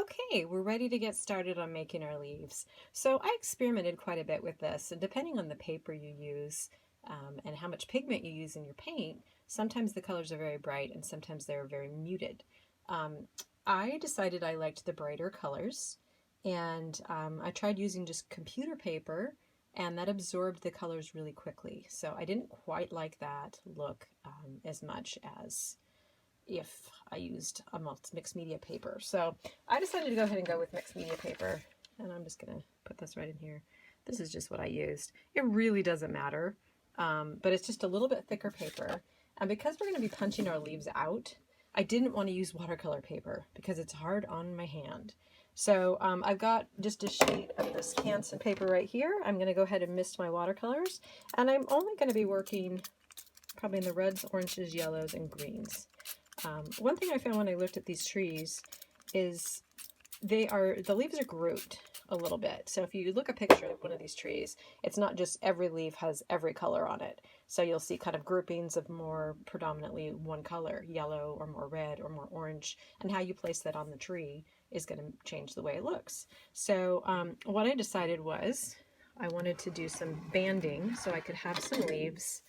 Okay, we're ready to get started on making our leaves. So I experimented quite a bit with this, and depending on the paper you use and how much pigment you use in your paint, sometimes the colors are very bright and sometimes they're very muted. Um, I decided I liked the brighter colors, and I tried using just computer paper, and that absorbed the colors really quickly. So I didn't quite like that look as much as if I used a mixed media paper. So I decided to go ahead and go with mixed media paper, and I'm just gonna put this right in here. This is just what I used. It really doesn't matter, but it's just a little bit thicker paper. And because we're gonna be punching our leaves out, I didn't want to use watercolor paper because it's hard on my hand. So I've got just a sheet of this Canson paper right here. I'm gonna go ahead and mist my watercolors, and I'm only gonna be working probably in the reds, oranges, yellows, and greens. One thing I found when I looked at these trees is the leaves are grouped a little bit. So if you look a picture of one of these trees, it's not just every leaf has every color on it. So you'll see kind of groupings of more predominantly one color, yellow or more red or more orange, and how you place that on the tree is going to change the way it looks. So what I decided was I wanted to do some banding so I could have some leaves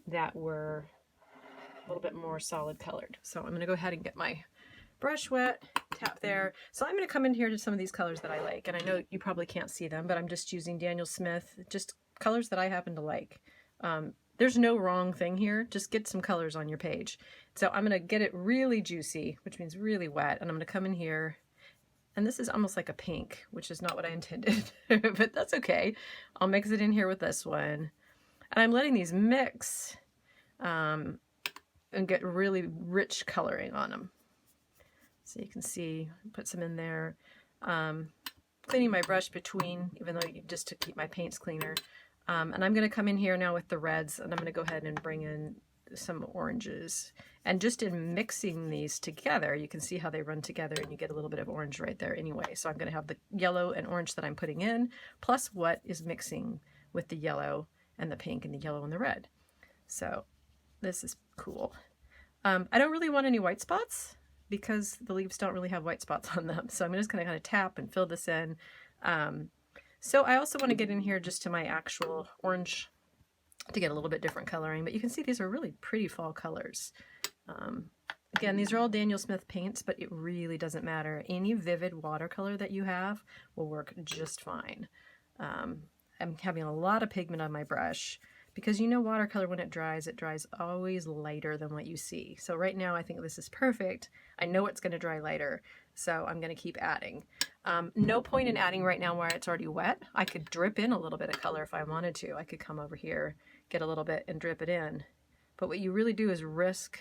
that were a little bit more solid colored. So I'm going to go ahead and get my brush wet, tap there. So I'm going to come in here to some of these colors that I like, and I know you probably can't see them, but I'm just using Daniel Smith, just colors that I happen to like. There's no wrong thing here, just get some colors on your page. So I'm going to get it really juicy, which means really wet, and I'm going to come in here, and this is almost like a pink, which is not what I intended, but that's okay. I'll mix it in here with this one, and I'm letting these mix and get really rich coloring on them. So you can see, put some in there. Cleaning my brush between, even though just to keep my paints cleaner. And I'm going to come in here now with the reds, and I'm going to go ahead and bring in some oranges. And just in mixing these together, you can see how they run together, and you get a little bit of orange right there anyway. So I'm going to have the yellow and orange that I'm putting in, plus what is mixing with the yellow and the pink and the yellow and the red. So this is cool. I don't really want any white spots because the leaves don't really have white spots on them. So I'm just going to kind of tap and fill this in. So I also want to get in here just to my actual orange to get a little bit different coloring. But you can see these are really pretty fall colors. Again, these are all Daniel Smith paints, but it really doesn't matter. Any vivid watercolor that you have will work just fine. I'm having a lot of pigment on my brush, because you know watercolor, when it dries always lighter than what you see. So right now I think this is perfect. I know it's going to dry lighter, so I'm going to keep adding. No point in adding right now where it's already wet. I could drip in a little bit of color if I wanted to. I could come over here, get a little bit, and drip it in. But what you really do is risk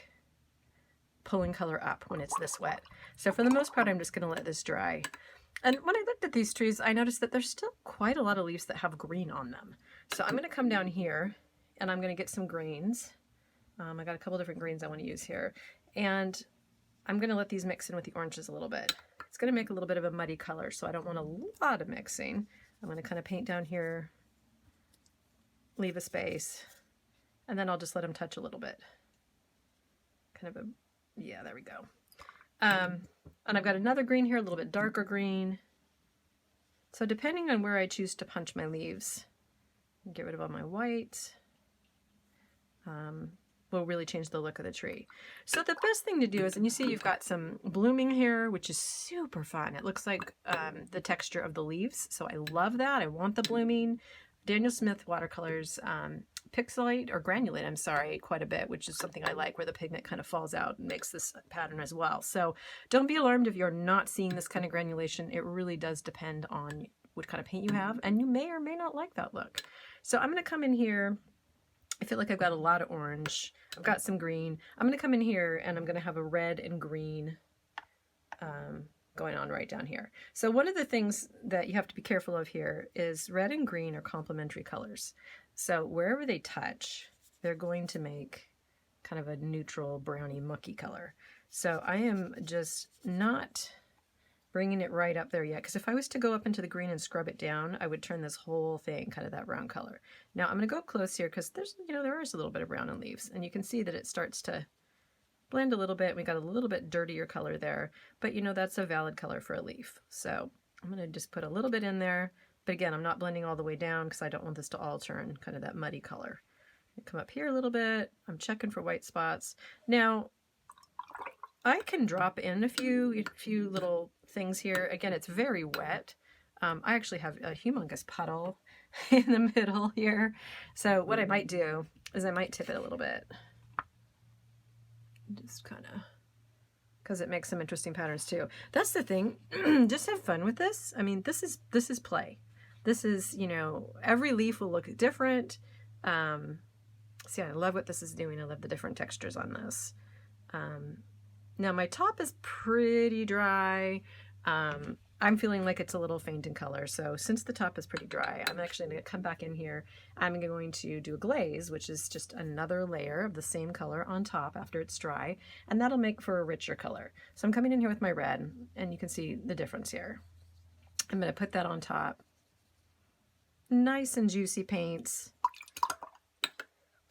pulling color up when it's this wet. So for the most part, I'm just going to let this dry. And when I looked at these trees, I noticed that there's still quite a lot of leaves that have green on them. So I'm going to come down here, and I'm going to get some greens. I got a couple different greens I want to use here. And I'm going to let these mix in with the oranges a little bit. It's going to make a little bit of a muddy color, so I don't want a lot of mixing. I'm going to kind of paint down here, leave a space, and then I'll just let them touch a little bit. Kind of a, yeah, there we go. And I've got another green here, a little bit darker green. So depending on where I choose to punch my leaves, get rid of all my white, will really change the look of the tree. So the best thing to do is, and you see you've got some blooming here, which is super fun. It looks like the texture of the leaves, so I love that. I want the blooming. Daniel Smith watercolors pixelate, or granulate, I'm sorry, quite a bit, which is something I like, where the pigment kind of falls out and makes this pattern as well. So don't be alarmed if you're not seeing this kind of granulation. It really does depend on what kind of paint you have, and you may or may not like that look. So I'm going to come in here. I feel like I've got a lot of orange. I've got some green. I'm going to come in here, and I'm going to have a red and green going on right down here. So one of the things that you have to be careful of here is red and green are complementary colors. So wherever they touch, they're going to make kind of a neutral browny mucky color. So I am just not bringing it right up there yet, because if I was to go up into the green and scrub it down, I would turn this whole thing kind of that brown color. Now I'm going to go up close here, because there's, there is a little bit of brown in leaves, and you can see that it starts to blend a little bit. We got a little bit dirtier color there, but you know, that's a valid color for a leaf. So I'm going to just put a little bit in there, but again, I'm not blending all the way down because I don't want this to all turn kind of that muddy color. Come up here a little bit. I'm checking for white spots. Now, I can drop in a few little things here. Again, it's very wet. I actually have a humongous puddle in the middle here. So what I might do is I might tip it a little bit. Just kind of, because it makes some interesting patterns too. That's the thing. Just have fun with this. I mean, this is play. This is, you know, every leaf will look different. See, I love what this is doing. I love the different textures on this. Now my top is pretty dry. I'm feeling like it's a little faint in color. So since the top is pretty dry, I'm actually going to come back in here. I'm going to do a glaze, which is just another layer of the same color on top after it's dry. And that'll make for a richer color. So I'm coming in here with my red, and you can see the difference here. I'm going to put that on top. Nice and juicy paints.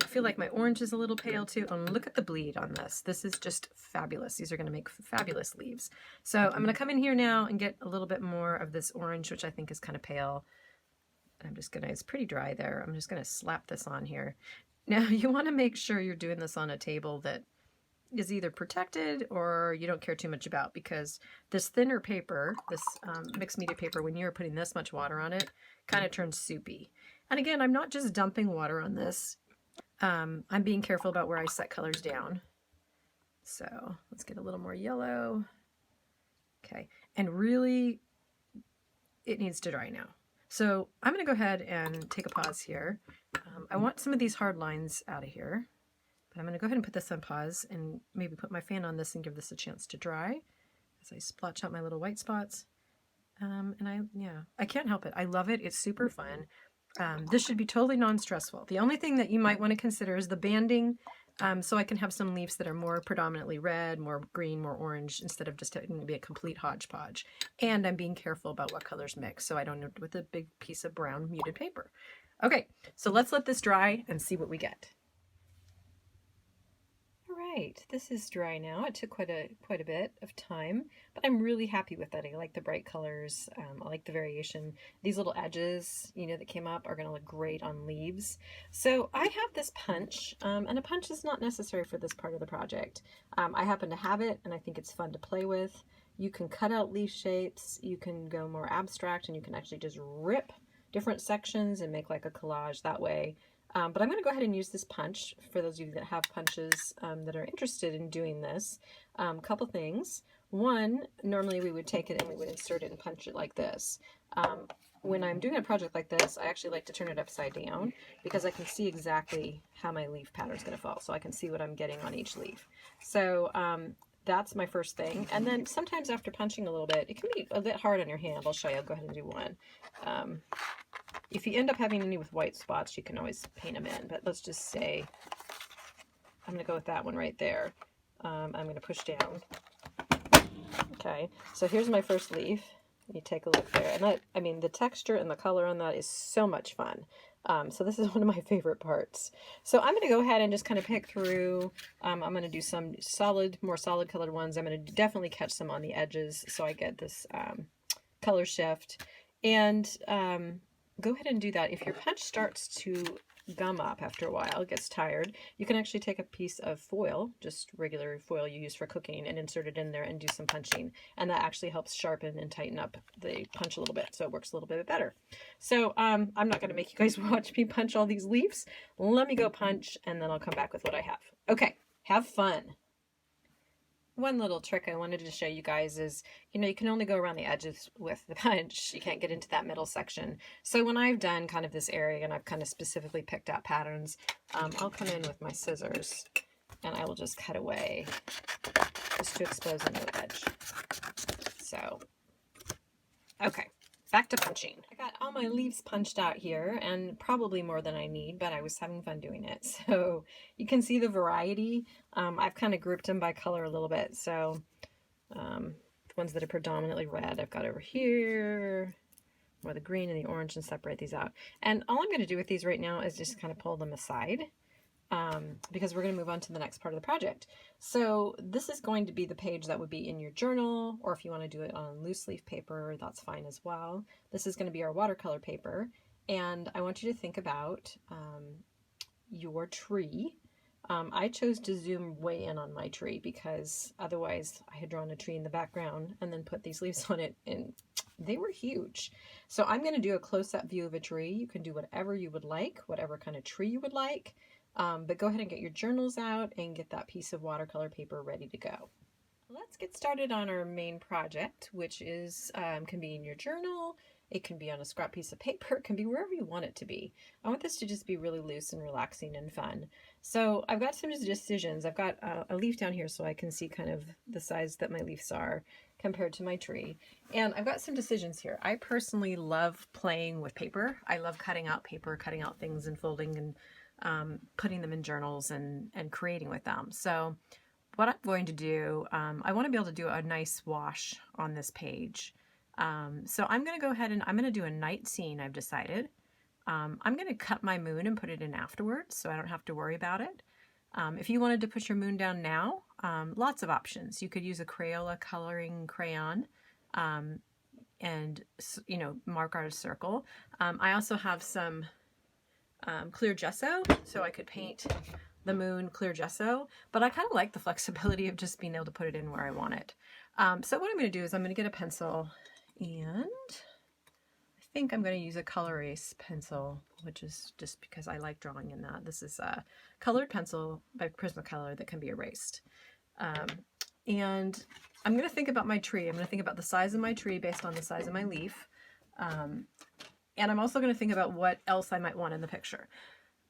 I feel like my orange is a little pale too. And look at the bleed on this. This is just fabulous. These are going to make fabulous leaves. So I'm going to come in here now and get a little bit more of this orange, which I think is kind of pale. I'm just going to, it's pretty dry there. I'm just going to slap this on here. Now you want to make sure you're doing this on a table that is either protected or you don't care too much about, because this thinner paper, this mixed media paper, when you're putting this much water on it, kind of turns soupy. And again, I'm not just dumping water on this. I'm being careful about where I set colors down. So let's get a little more yellow. Okay, and really it needs to dry now. So I'm going to go ahead and take a pause here. I want some of these hard lines out of here, but I'm going to go ahead and put this on pause and maybe put my fan on this and give this a chance to dry as I splotch out my little white spots. And I can't help it. I love it. It's super fun. This should be totally non-stressful. The only thing that you might want to consider is the banding, so I can have some leaves that are more predominantly red, more green, more orange, instead of just having to be a complete hodgepodge. And I'm being careful about what colors mix, so I don't end up with a big piece of brown muted paper. Okay, so let's let this dry and see what we get. Right, this is dry now. It took quite a bit of time, but I'm really happy with it. I like the bright colors. I like the variation. These little edges, you know, that came up are going to look great on leaves. So I have this punch, and a punch is not necessary for this part of the project. I happen to have it, and I think it's fun to play with. You can cut out leaf shapes. You can go more abstract, and you can actually just rip different sections and make like a collage that way. But I'm going to go ahead and use this punch for those of you that have punches that are interested in doing this. Couple things. One, normally we would take it and we would insert it and punch it like this. When I'm doing a project like this, I actually like to turn it upside down because I can see exactly how my leaf pattern is going to fall. So I can see what I'm getting on each leaf. So that's my first thing. And then sometimes after punching a little bit, it can be a bit hard on your hand. I'll show you. I'll go ahead and do one. If you end up having any with white spots, you can always paint them in. But let's just say I'm going to go with that one right there. I'm going to push down. Okay, so here's my first leaf. You take a look there. And that, I mean, the texture and the color on that is so much fun. So this is one of my favorite parts. So I'm going to go ahead and just kind of pick through. I'm going to do some more solid colored ones. I'm going to definitely catch some on the edges so I get this color shift. And go ahead and do that. If your punch starts to gum up after a while, it gets tired, you can actually take a piece of foil, just regular foil you use for cooking, and insert it in there and do some punching. And that actually helps sharpen and tighten up the punch a little bit, so it works a little bit better. So I'm not going to make you guys watch me punch all these leaves. Let me go punch, and then I'll come back with what I have. Okay, have fun. One little trick I wanted to show you guys is, you know, you can only go around the edges with the punch. You can't get into that middle section. So when I've done kind of this area and I've kind of specifically picked out patterns, I'll come in with my scissors and I will just cut away just to expose a new edge. So, okay. Back to punching. I got all my leaves punched out here, and probably more than I need, but I was having fun doing it. So you can see the variety. I've kind of grouped them by color a little bit. So the ones that are predominantly red, I've got over here, more the green and the orange, and separate these out. And all I'm going to do with these right now is just kind of pull them aside. because we're going to move on to the next part of the project. So this is going to be the page that would be in your journal, or if you want to do it on loose leaf paper, that's fine as well. This is going to be our watercolor paper, and I want you to think about your tree. I chose to zoom way in on my tree because otherwise I had drawn a tree in the background and then put these leaves on it, and they were huge. So I'm going to do a close-up view of a tree. You can do whatever you would like, whatever kind of tree you would like. But go ahead and get your journals out and get that piece of watercolor paper ready to go. Let's get started on our main project, which is can be in your journal, it can be on a scrap piece of paper, it can be wherever you want it to be. I want this to just be really loose and relaxing and fun. So I've got some decisions. I've got a leaf down here so I can see kind of the size that my leaves are compared to my tree. And I've got some decisions here. I personally love playing with paper. I love cutting out paper, cutting out things and folding and putting them in journals and creating with them. So what I'm going to do, I want to be able to do a nice wash on this page. So I'm going to go ahead and I'm going to do a night scene, I've decided. I'm going to cut my moon and put it in afterwards so I don't have to worry about it. If you wanted to put your moon down now, lots of options. You could use a Crayola coloring crayon and, you know, mark out a circle. I also have some clear gesso, so I could paint the moon clear gesso, but I kind of like the flexibility of just being able to put it in where I want it. So what I'm going to do is I'm going to get a pencil, and I think I'm going to use a color erase pencil, which is just because I like drawing in that. This is a colored pencil by Prismacolor that can be erased. And I'm going to think about my tree. I'm going to think about the size of my tree based on the size of my leaf. And I'm also going to think about what else I might want in the picture.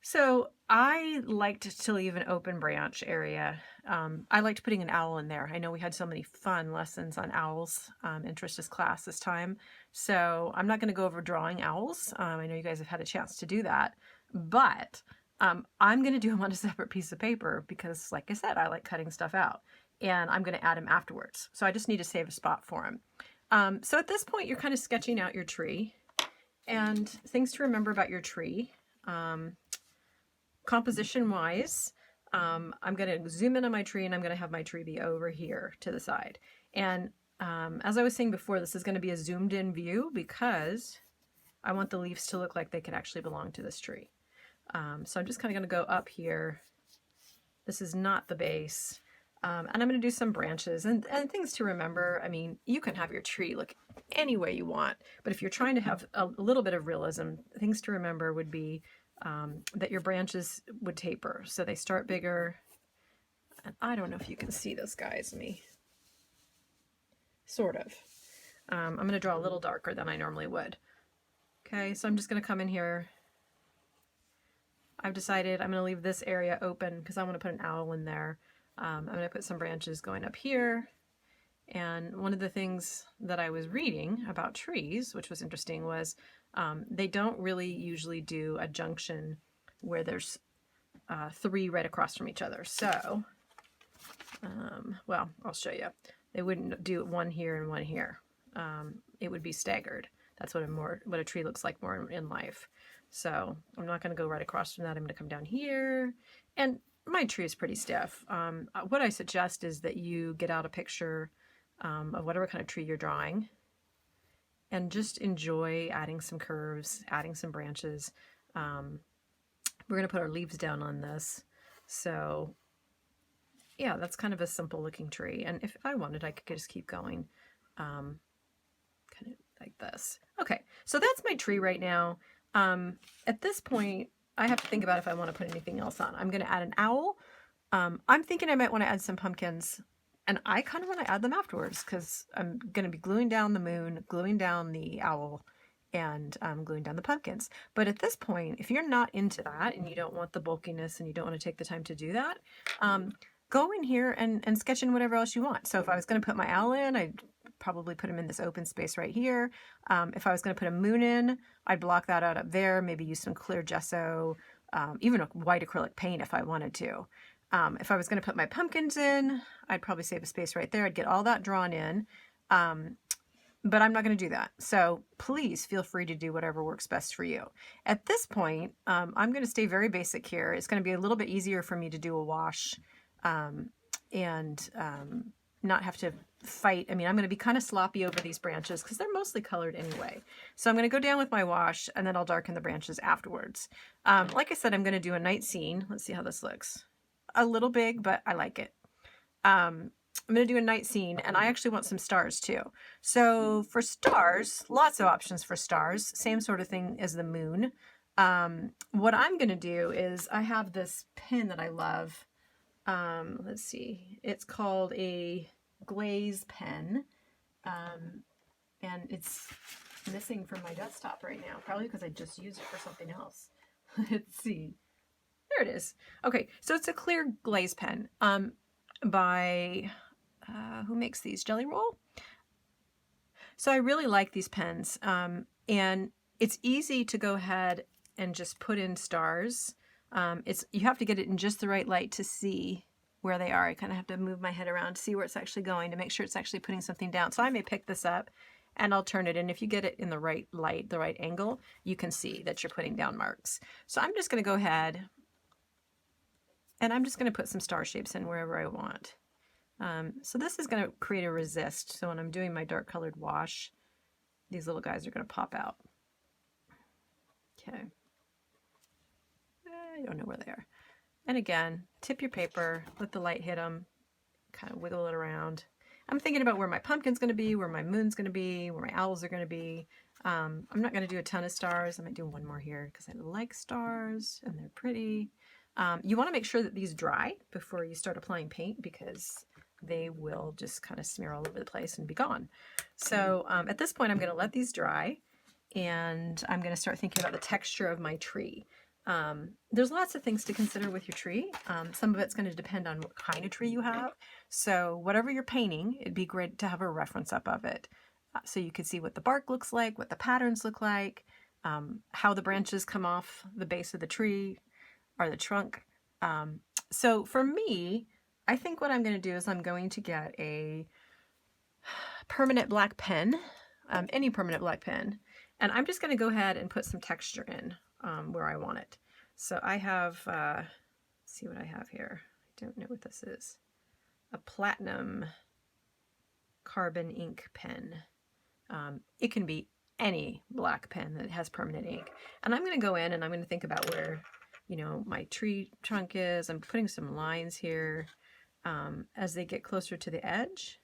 So I liked to leave an open branch area. I liked putting an owl in there. I know we had so many fun lessons on owls in Trish's class this time. So I'm not going to go over drawing owls. I know you guys have had a chance to do that. But I'm going to do them on a separate piece of paper because, like I said, I like cutting stuff out. And I'm going to add them afterwards. So I just need to save a spot for them. So at this point, you're kind of sketching out your tree. And things to remember about your tree. Composition wise, I'm going to zoom in on my tree and I'm going to have my tree be over here to the side. And as I was saying before, this is going to be a zoomed in view because I want the leaves to look like they could actually belong to this tree. So I'm just kind of going to go up here. This is not the base. And I'm going to do some branches and things to remember. I mean, you can have your tree look any way you want, but if you're trying to have a little bit of realism, things to remember would be that your branches would taper. So they start bigger. And I don't know if you can see this, guys, sort of. I'm going to draw a little darker than I normally would. Okay, so I'm just going to come in here. I've decided I'm going to leave this area open because I want to put an owl in there. I'm going to put some branches going up here. And one of the things that I was reading about trees, which was interesting, was they don't really usually do a junction where there's three right across from each other. So, well, I'll show you. They wouldn't do one here and one here. It would be staggered. That's what a tree looks like more in life. So I'm not going to go right across from that. I'm going to come down here. And my tree is pretty stiff. What I suggest is that you get out a picture of whatever kind of tree you're drawing and just enjoy adding some curves, adding some branches. We're going to put our leaves down on this. So yeah, that's kind of a simple looking tree. And if I wanted, I could just keep going kind of like this. Okay, so that's my tree right now. At this point, I have to think about if I want to put anything else on. I'm going to add an owl. I'm thinking I might want to add some pumpkins, and I kind of want to add them afterwards because I'm going to be gluing down the moon, gluing down the owl, and gluing down the pumpkins. But at this point, if you're not into that and you don't want the bulkiness and you don't want to take the time to do that, go in here and sketch in whatever else you want. So if I was going to put my owl in, I'd probably put him in this open space right here. If I was going to put a moon in, I'd block that out up there, maybe use some clear gesso, even a white acrylic paint if I wanted to. If I was going to put my pumpkins in, I'd probably save a space right there. I'd get all that drawn in. but I'm not going to do that. So please feel free to do whatever works best for you. At this point, I'm going to stay very basic here. It's going to be a little bit easier for me to do a wash and not have to fight. I mean, I'm going to be kind of sloppy over these branches because they're mostly colored anyway. So I'm going to go down with my wash and then I'll darken the branches afterwards. Like I said, I'm going to do a night scene. Let's see how this looks. A little big, but I like it. I'm going to do a night scene, and I actually want some stars too. So for stars, lots of options for stars. Same sort of thing as the moon. What I'm going to do is I have this pen that I love. Let's see. It's called a glaze pen. And it's missing from my desktop right now, probably because I just used it for something else. Let's see. There it is. Okay, so it's a clear glaze pen by... who makes these? Jelly Roll? So I really like these pens. And it's easy to go ahead and just put in stars. You have to get it in just the right light to see where they are. I kind of have to move my head around to see where it's actually going to make sure it's actually putting something down. So I may pick this up and I'll turn it. And if you get it in the right light, the right angle, you can see that you're putting down marks. So I'm just going to go ahead and I'm just going to put some star shapes in wherever I want. So this is going to create a resist. So when I'm doing my dark colored wash, these little guys are going to pop out. Okay. I don't know where they are. And again, tip your paper, let the light hit them, kind of wiggle it around. I'm thinking about where my pumpkin's going to be, where my moon's going to be, where my owls are going to be. I'm not going to do a ton of stars. I might do one more here because I like stars and they're pretty. You want to make sure that these dry before you start applying paint because they will just kind of smear all over the place and be gone. So at this point, I'm going to let these dry and I'm going to start thinking about the texture of my tree. There's lots of things to consider with your tree. Some of it's going to depend on what kind of tree you have. So whatever you're painting, it'd be great to have a reference up of it. So you can see what the bark looks like, what the patterns look like, how the branches come off the base of the tree or the trunk. So for me, I think what I'm going to do is I'm going to get a permanent black pen, any permanent black pen, and I'm just going to go ahead and put some texture in where I want it. So I have, let's see what I have here. I don't know what this is. A platinum carbon ink pen. It can be any black pen that has permanent ink. And I'm going to go in and I'm going to think about where, you know, my tree trunk is. I'm putting some lines here. As they get closer to the edge,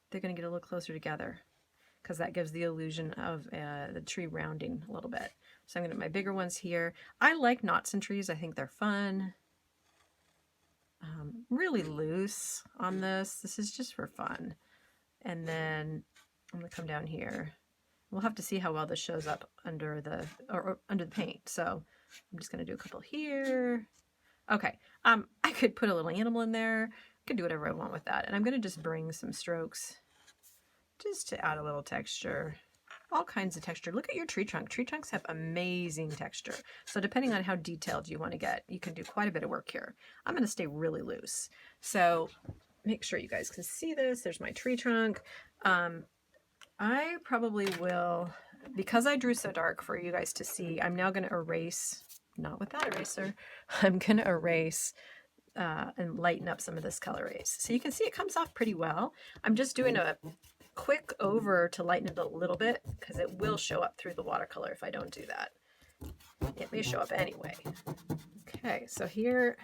they're going to get a little closer together because that gives the illusion of the tree rounding a little bit. So I'm going to put my bigger ones here. I like knots in trees. I think they're fun. Really loose on this. This is just for fun. And then I'm going to come down here. We'll have to see how well this shows up under the under the paint. So I'm just going to do a couple here. Okay, I could put a little animal in there. I could do whatever I want with that. And I'm going to just bring some strokes just to add a little texture. All kinds of texture. Look at your tree trunk. Tree trunks have amazing texture. So depending on how detailed you want to get, you can do quite a bit of work here. I'm going to stay really loose. So make sure you guys can see this. There's my tree trunk. I probably will, because I drew so dark for you guys to see, I'm now going to erase, not with that eraser, I'm going to erase and lighten up some of this color race. So you can see it comes off pretty well. I'm just doing a quick over to lighten it a little bit because it will show up through the watercolor if I don't do that. It may show up anyway. Okay, so here,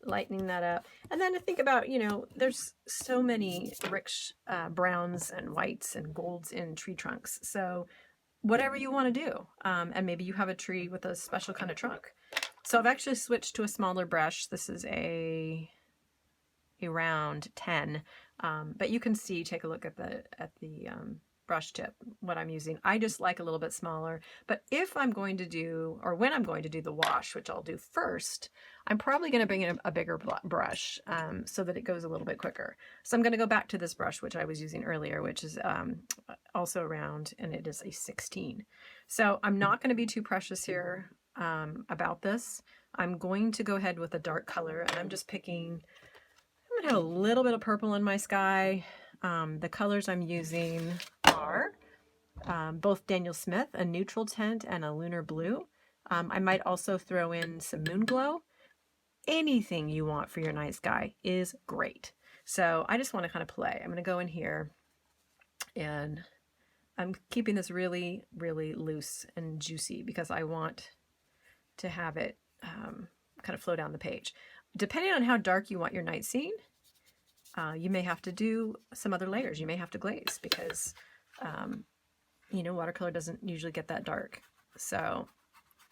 lightening that up. And then to think about, you know, there's so many rich browns and whites and golds in tree trunks. So whatever you want to do. And maybe you have a tree with a special kind of trunk. So I've actually switched to a smaller brush. This is a round 10. But you can see, take a look at the brush tip, what I'm using. I just like a little bit smaller, but if I'm going to do, or when I'm going to do the wash, which I'll do first, I'm probably going to bring in a bigger brush so that it goes a little bit quicker. So I'm going to go back to this brush, which I was using earlier, which is also round, and it is a 16. So I'm not going to be too precious here about this. I'm going to go ahead with a dark color, and I'm just picking, I'm going to have a little bit of purple in my sky. The colors I'm using are both Daniel Smith, a neutral tint, and a lunar blue. I might also throw in some moon glow. Anything you want for your night sky is great. So I just want to kind of play. I'm going to go in here, and I'm keeping this really, really loose and juicy because I want to have it kind of flow down the page. Depending on how dark you want your night scene, you may have to do some other layers. You may have to glaze because, you know, watercolor doesn't usually get that dark. So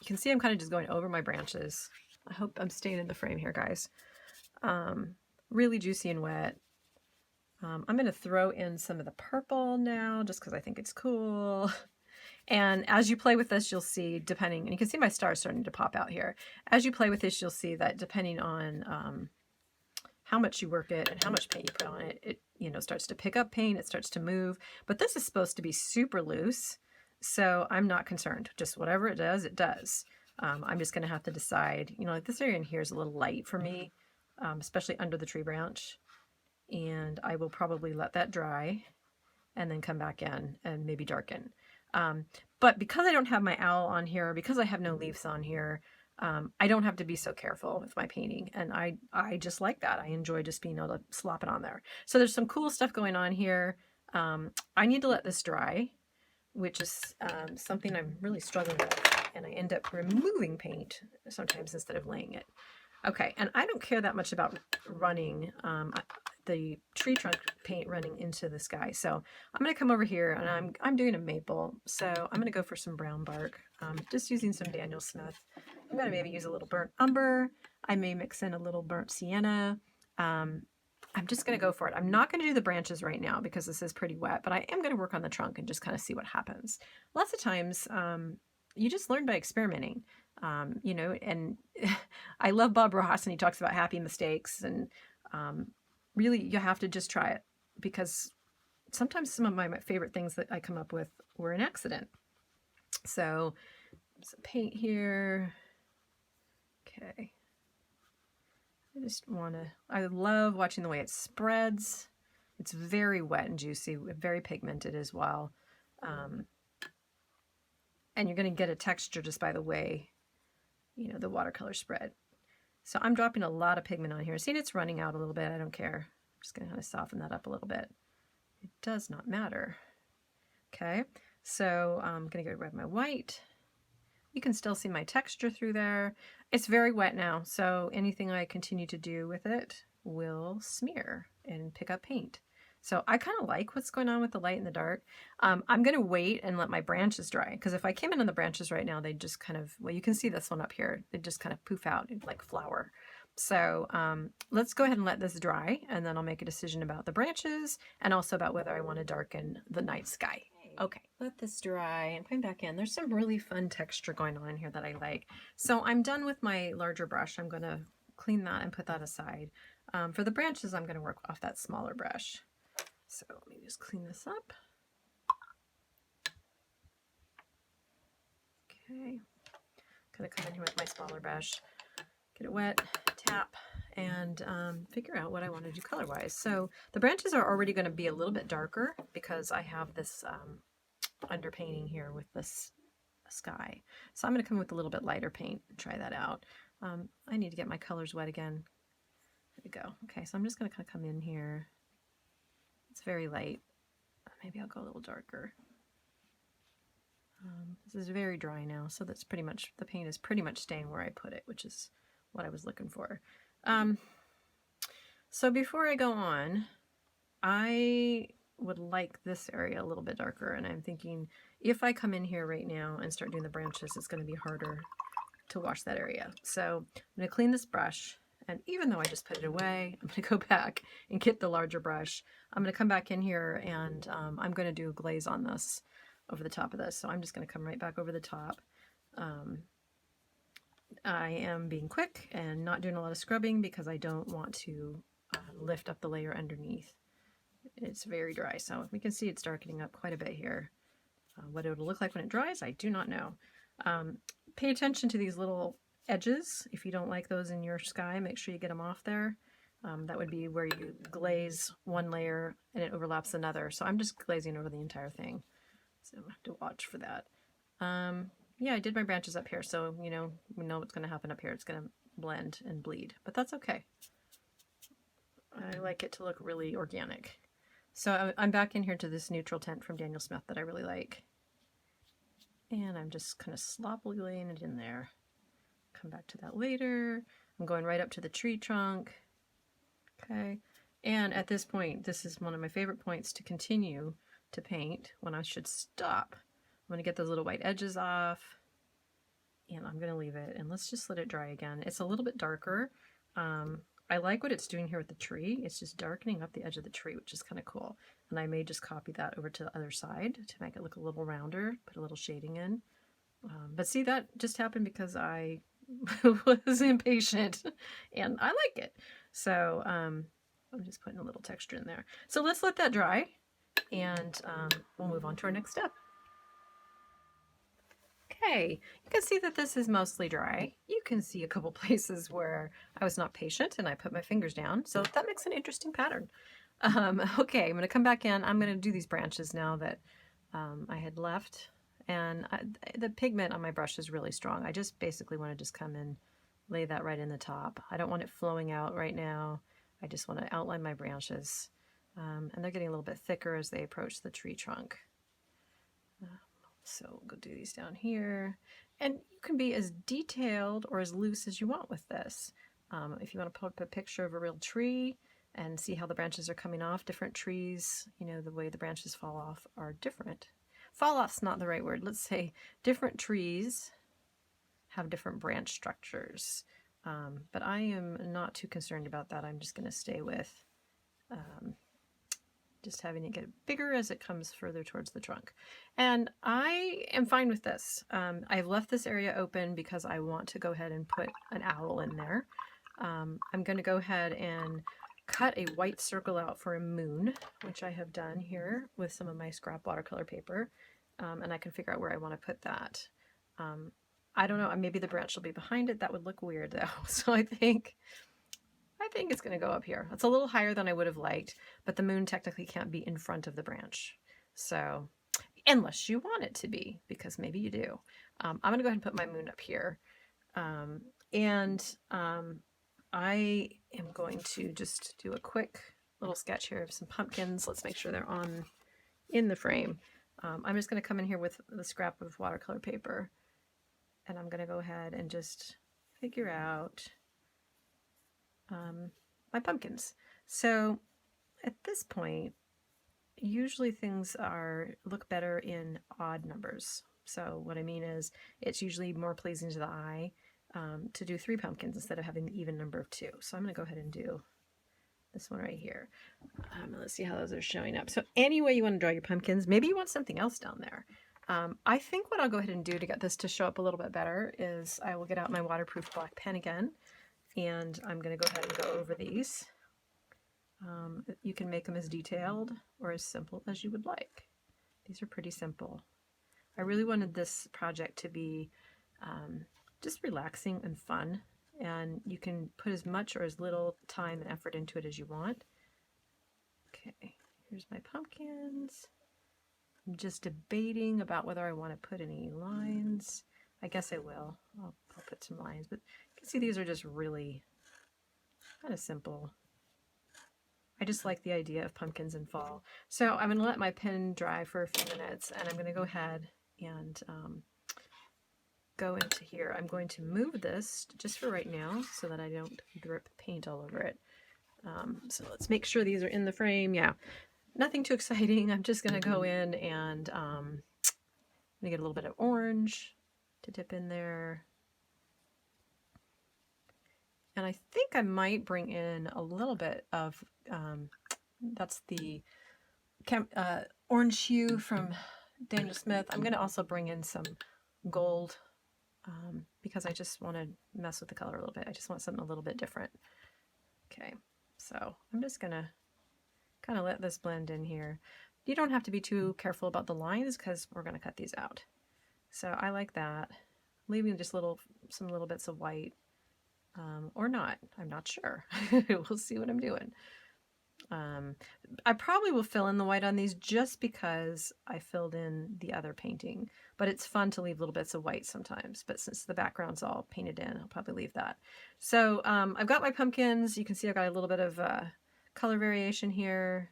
you can see I'm kind of just going over my branches. I hope I'm staying in the frame here, guys. Really juicy and wet. I'm going to throw in some of the purple now just because I think it's cool. And as you play with this, you'll see, depending, and you can see my stars starting to pop out here. As you play with this, you'll see that depending on how much you work it and how much paint you put on it, it, you know, starts to pick up paint, it starts to move. But this is supposed to be super loose, so I'm not concerned. Just whatever it does, it does. I'm just going to have to decide, you know, like this area in here is a little light for me, especially under the tree branch. And I will probably let that dry and then come back in and maybe darken. But because I don't have my owl on here, because I have no leaves on here, I don't have to be so careful with my painting. And I just like that. I enjoy just being able to slop it on there. So there's some cool stuff going on here. I need to let this dry, which is something I'm really struggling with. And I end up removing paint sometimes instead of laying it. Okay, and I don't care that much about running the tree trunk paint running into the sky. So I'm going to come over here and I'm doing a maple. So I'm going to go for some brown bark, just using some Daniel Smith. I'm going to maybe use a little burnt umber. I may mix in a little burnt sienna. I'm just going to go for it. I'm not going to do the branches right now because this is pretty wet, but I am going to work on the trunk and just kind of see what happens. Lots of times you just learn by experimenting. You know, and I love Bob Ross, and he talks about happy mistakes, and really you have to just try it, because sometimes some of my favorite things that I come up with were an accident. So some paint here. Okay. I just want to, I love watching the way it spreads. It's very wet and juicy, very pigmented as well. And you're going to get a texture just by the way, you know, the watercolor spread. So I'm dropping a lot of pigment on here. See, it's running out a little bit. I don't care. I'm just going to kind of soften that up a little bit. It does not matter. Okay, so I'm going to get rid of my white. You can still see my texture through there. It's very wet now, so anything I continue to do with it will smear and pick up paint. So I kind of like what's going on with the light and the dark. I'm going to wait and let my branches dry, because if I came in on the branches right now, they'd just kind of, well, you can see this one up here. They just kind of poof out like flour. So let's go ahead and let this dry, and then I'll make a decision about the branches and also about whether I want to darken the night sky. Okay, let this dry and come back in. There's some really fun texture going on here that I like. So I'm done with my larger brush. I'm going to clean that and put that aside. For the branches, I'm going to work off that smaller brush. So let me just clean this up. Okay, gonna come in here with my smaller brush, get it wet, tap, and figure out what I want to do color-wise. So the branches are already going to be a little bit darker because I have this underpainting here with this sky. So I'm going to come with a little bit lighter paint and try that out. I need to get my colors wet again. There we go. Okay, so I'm just going to kind of come in here. It's very light. Maybe I'll go a little darker. This is very dry now, so that's pretty much, the paint is pretty much staying where I put it, which is what I was looking for. So before I go on, I would like this area a little bit darker, and I'm thinking if I come in here right now and start doing the branches, it's going to be harder to wash that area. So I'm going to clean this brush. And even though I just put it away, I'm going to go back and get the larger brush. I'm going to come back in here, and I'm going to do a glaze on this over the top of this. So I'm just going to come right back over the top. I am being quick and not doing a lot of scrubbing because I don't want to lift up the layer underneath. It's very dry, so we can see it's darkening up quite a bit here. What it will look like when it dries, I do not know. Pay attention to these little edges. If you don't like those in your sky, make sure you get them off there. That would be where you glaze one layer and it overlaps another. So I'm just glazing over the entire thing. So I have to watch for that. Yeah, I did my branches up here, so we know what's going to happen up here. It's going to blend and bleed, but that's okay. I like it to look really organic. So I'm back in here to this neutral tint from Daniel Smith that I really like. And I'm just kind of sloppily laying it in there. Come back to that later. I'm going right up to the tree trunk. Okay. And at this point, this is one of my favorite points to continue to paint when I should stop. I'm going to get those little white edges off. And I'm going to leave it. And let's just let it dry again. It's a little bit darker. I like what it's doing here with the tree. It's just darkening up the edge of the tree, which is kind of cool. And I may just copy that over to the other side to make it look a little rounder, put a little shading in. But see, that just happened because I was impatient and I like it. So I'm just putting a little texture in there. So let's let that dry and we'll move on to our next step. Okay, you can see that this is mostly dry. You can see a couple places where I was not patient and I put my fingers down. So that makes an interesting pattern. Okay, I'm going to come back in. I'm going to do these branches now that I had left. And the pigment on my brush is really strong. I just basically want to just come in, lay that right in the top. I don't want it flowing out right now. I just want to outline my branches. And they're getting a little bit thicker as they approach the tree trunk. So we'll go do these down here. And you can be as detailed or as loose as you want with this. If you want to put up a picture of a real tree and see how the branches are coming off, different trees, the way the branches fall off are different. Fall off's not the right word. Let's say different trees have different branch structures. But I am not too concerned about that. I'm just going to stay with just having it get bigger as it comes further towards the trunk. And I am fine with this. I've left this area open because I want to go ahead and put an owl in there. I'm going to go ahead and cut a white circle out for a moon, which I have done here with some of my scrap watercolor paper. And I can figure out where I want to put that. I don't know, maybe the branch will be behind it. That would look weird though. So I think it's going to go up here. It's a little higher than I would have liked, but the moon technically can't be in front of the branch. So, unless you want it to be, because maybe you do. I'm going to go ahead and put my moon up here. I am going to just do a quick little sketch here of some pumpkins. Let's make sure they're in the frame. I'm just going to come in here with the scrap of watercolor paper, and I'm going to go ahead and just figure out my pumpkins. So at this point, usually things look better in odd numbers. So what I mean is it's usually more pleasing to the eye to do 3 pumpkins instead of having the even number of 2. So I'm going to go ahead and do this one right here. Let's see how those are showing up. So any way you want to draw your pumpkins, maybe you want something else down there. I think what I'll go ahead and do to get this to show up a little bit better is I will get out my waterproof black pen again, and I'm going to go ahead and go over these. You can make them as detailed or as simple as you would like. These are pretty simple. I really wanted this project to be just relaxing and fun, and you can put as much or as little time and effort into it as you want. Okay, here's my pumpkins. I'm just debating about whether I want to put any lines. I guess I will. I'll put some lines, but you can see these are just really kind of simple. I just like the idea of pumpkins in fall. So I'm going to let my pen dry for a few minutes, and I'm going to go ahead and go into here. I'm going to move this just for right now so that I don't drip paint all over it. So let's make sure these are in the frame. Yeah, nothing too exciting. I'm just going to go in and I'm going to get a little bit of orange to dip in there. And I think I might bring in a little bit of, that's the orange hue from Daniel Smith. I'm going to also bring in some gold because I just want to mess with the color a little bit. I just want something a little bit different. Okay, so I'm just going to kind of let this blend in here. You don't have to be too careful about the lines because we're going to cut these out. So I like that. Leaving just some little bits of white or not. I'm not sure. We'll see what I'm doing. I probably will fill in the white on these just because I filled in the other painting, but it's fun to leave little bits of white sometimes. But since the background's all painted in, I'll probably leave that. So I've got my pumpkins. You can see I've got a little bit of color variation here.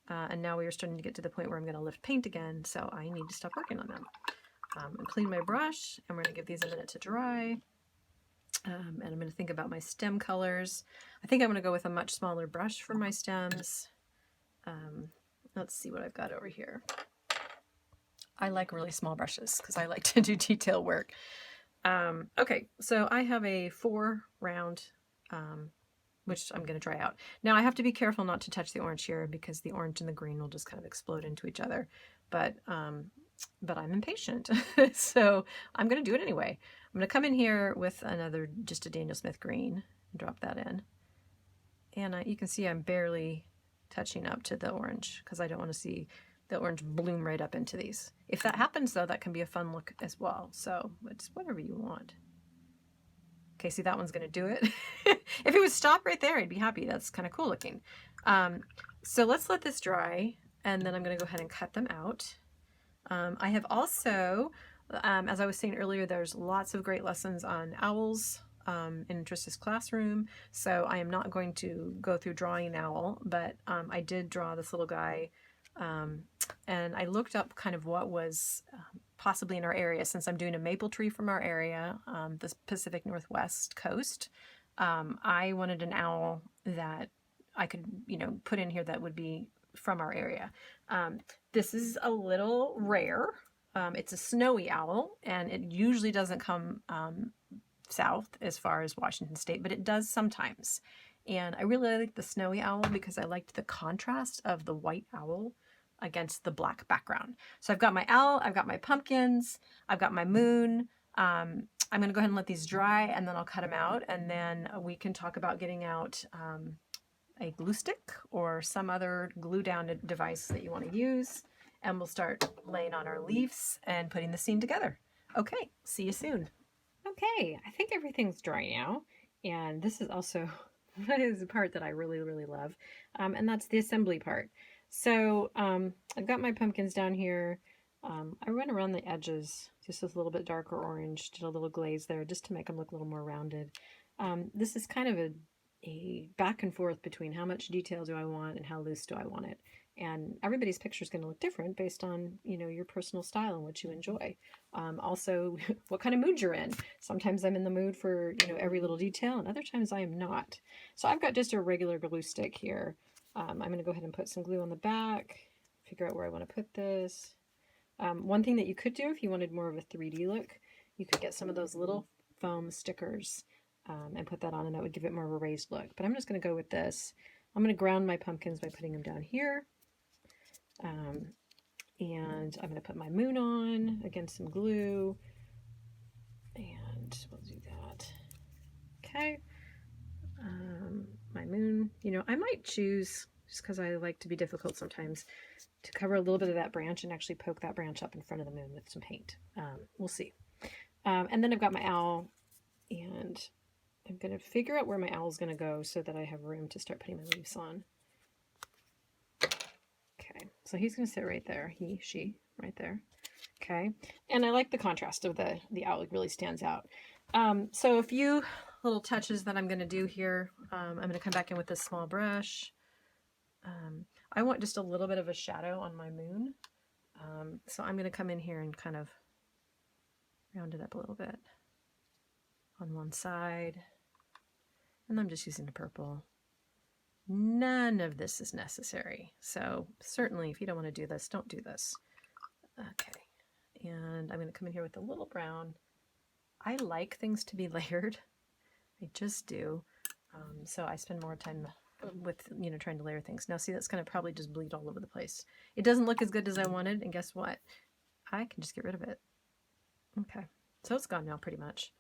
And now we are starting to get to the point where I'm going to lift paint again, so I need to stop working on them. And clean my brush, and we're going to give these a minute to dry. And I'm going to think about my stem colors. I think I'm going to go with a much smaller brush for my stems. Let's see what I've got over here. I like really small brushes because I like to do detail work. Okay, so I have a 4 round, which I'm going to dry out. Now I have to be careful not to touch the orange here because the orange and the green will just kind of explode into each other. But I'm impatient, so I'm going to do it anyway. I'm going to come in here with another, just a Daniel Smith green, and drop that in. And you can see I'm barely touching up to the orange because I don't want to see the orange bloom right up into these. If that happens though, that can be a fun look as well. So it's whatever you want. Okay, see, that one's going to do it. If it would stop right there, I'd be happy. That's kind of cool looking. So let's let this dry, and then I'm going to go ahead and cut them out. I have also, as I was saying earlier, there's lots of great lessons on owls in Trista's classroom. So I am not going to go through drawing an owl, but I did draw this little guy. And I looked up kind of what was possibly in our area, since I'm doing a maple tree from our area, the Pacific Northwest coast. I wanted an owl that I could, put in here that would be from our area. This is a little rare. It's a snowy owl, and it usually doesn't come south as far as Washington State, but it does sometimes. And I really like the snowy owl because I liked the contrast of the white owl against the black background. So I've got my owl, I've got my pumpkins, I've got my moon. I'm going to go ahead and let these dry, and then I'll cut them out, and then we can talk about getting out a glue stick or some other glue down device that you want to use, and we'll start laying on our leaves and putting the scene together. Okay, see you soon. Okay, I think everything's dry now, and this is also that is the part that I really, really love, and that's the assembly part. So I've got my pumpkins down here. I went around the edges, just a little bit darker orange, did a little glaze there just to make them look a little more rounded. This is kind of a back and forth between how much detail do I want and how loose do I want it. And everybody's picture is going to look different based on, your personal style and what you enjoy. Also, what kind of mood you're in. Sometimes I'm in the mood for, every little detail, and other times I am not. So I've got just a regular glue stick here. I'm going to go ahead and put some glue on the back, figure out where I want to put this. One thing that you could do if you wanted more of a 3D look, you could get some of those little foam stickers and put that on, and that would give it more of a raised look. But I'm just going to go with this. I'm going to ground my pumpkins by putting them down here. And I'm going to put my moon on against some glue. And we'll do that. Okay. My moon, I might choose, just because I like to be difficult sometimes, to cover a little bit of that branch and actually poke that branch up in front of the moon with some paint. We'll see. And then I've got my owl, and I'm going to figure out where my owl's going to go so that I have room to start putting my leaves on. Okay, so he's going to sit right there. He, she, right there. Okay, and I like the contrast of the owl. It really stands out. So a few little touches that I'm going to do here. I'm going to come back in with this small brush. I want just a little bit of a shadow on my moon. So I'm going to come in here and kind of round it up a little bit on one side. And I'm just using the purple. None of this is necessary. So certainly if you don't want to do this, don't do this. Okay. And I'm going to come in here with a little brown. I like things to be layered. I just do. So I spend more time with, trying to layer things. Now see, that's going to probably just bleed all over the place. It doesn't look as good as I wanted. And guess what? I can just get rid of it. Okay. So it's gone now pretty much.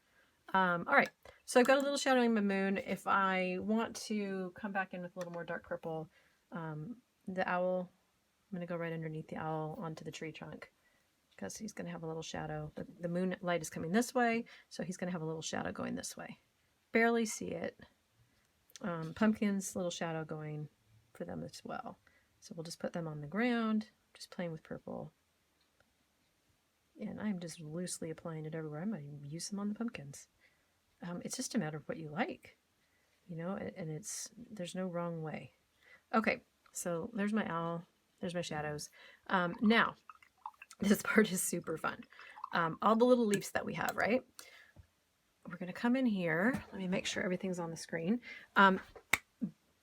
All right. So I've got a little shadow in my moon. If I want to come back in with a little more dark purple, the owl, I'm going to go right underneath the owl onto the tree trunk, because he's going to have a little shadow. The moon light is coming this way, so he's going to have a little shadow going this way. barely see it. Pumpkins, little shadow going for them as well. So we'll just put them on the ground, just playing with purple. And I'm just loosely applying it everywhere. I might even use them on the pumpkins. It's just a matter of what you like, you know, and there's no wrong way. Okay, so there's my owl, there's my shadows. Now, this part is super fun. All the little leaves that we have, right? We're going to come in here. Let me make sure everything's on the screen.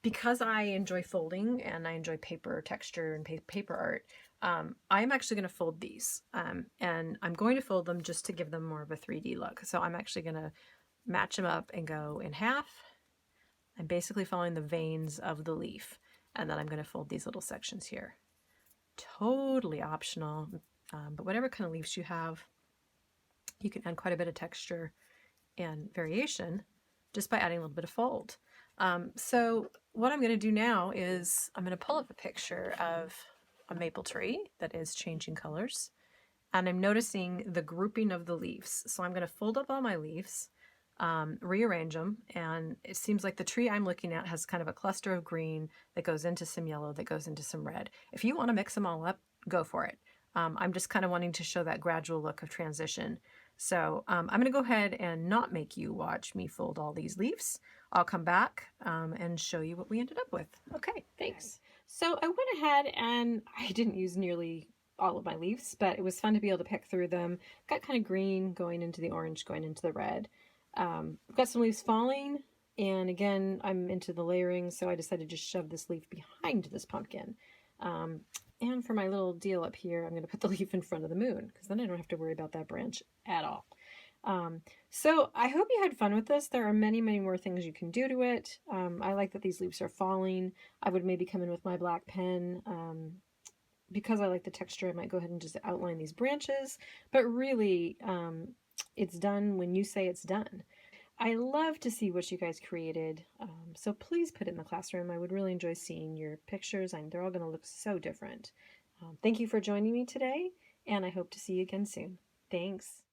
Because I enjoy folding and I enjoy paper texture and paper art, I'm actually going to fold these. And I'm going to fold them just to give them more of a 3D look. So I'm actually going to match them up and go in half. I'm basically following the veins of the leaf. And then I'm going to fold these little sections here. Totally optional, but whatever kind of leaves you have, you can add quite a bit of texture and variation just by adding a little bit of fold. So what I'm going to do now is I'm going to pull up a picture of a maple tree that is changing colors, and I'm noticing the grouping of the leaves. So I'm going to fold up all my leaves, rearrange them, and it seems like the tree I'm looking at has kind of a cluster of green that goes into some yellow that goes into some red. If you want to mix them all up, go for it. I'm just kind of wanting to show that gradual look of transition. So I'm going to go ahead and not make you watch me fold all these leaves. I'll come back and show you what we ended up with. Okay, thanks. So I went ahead and I didn't use nearly all of my leaves, but it was fun to be able to pick through them. Got kind of green going into the orange, going into the red. Got some leaves falling, and again, I'm into the layering, so I decided to just shove this leaf behind this pumpkin. And for my little deal up here, I'm going to put the leaf in front of the moon, because then I don't have to worry about that branch at all. So I hope you had fun with this. There are many, many more things you can do to it. I like that these leaves are falling. I would maybe come in with my black pen. Because I like the texture, I might go ahead and just outline these branches. But really, it's done when you say it's done. I love to see what you guys created, so please put it in the classroom. I would really enjoy seeing your pictures, and they're all going to look so different. Thank you for joining me today, and I hope to see you again soon. Thanks.